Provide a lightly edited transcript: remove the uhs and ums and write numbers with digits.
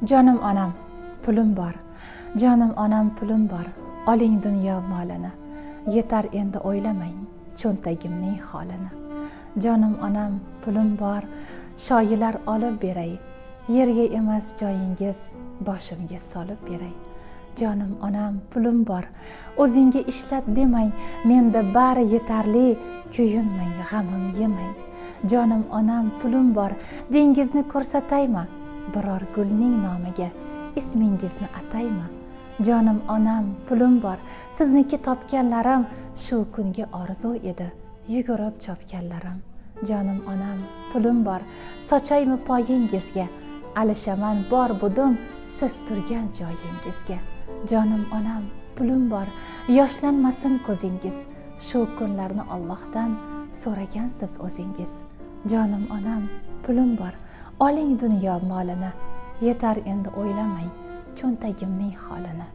Canım anam, pulim bor. Canım anam, pulim bor. Oling dunyo molini. Yetar endi o'ylamang cho'ntagimning holini. Canım anam, pulim bor. Shoyilar olib beray. Yerga emas joyingiz, boshimga solib beray. Canım anam, pulim bor. O'zingga ishlat demang, menda bari yetarli. Kuyinmang, g'amim yemang. Canım anam, pulim bor. Dengizni ko'rsataymi? Biror gulning nomiga ismingizni ataymi? Canım anam, pulim bor. Sizniki topganlarim shu kunga orzu edi. Yugurib chopganlarim. Canım anam, pulim bor. Sochaymi poyingizga? Alishaman bor budim siz turgan joyingizga. Canım anam, pulim bor. Yoshlanmasin ko'zingiz. Shu kunlarni Allohdan so'ragansiz o'zingiz. Canım anam, pulim bor. Oling dunyo molini. Yetar endi o'ylamang cho'ntagimning holini.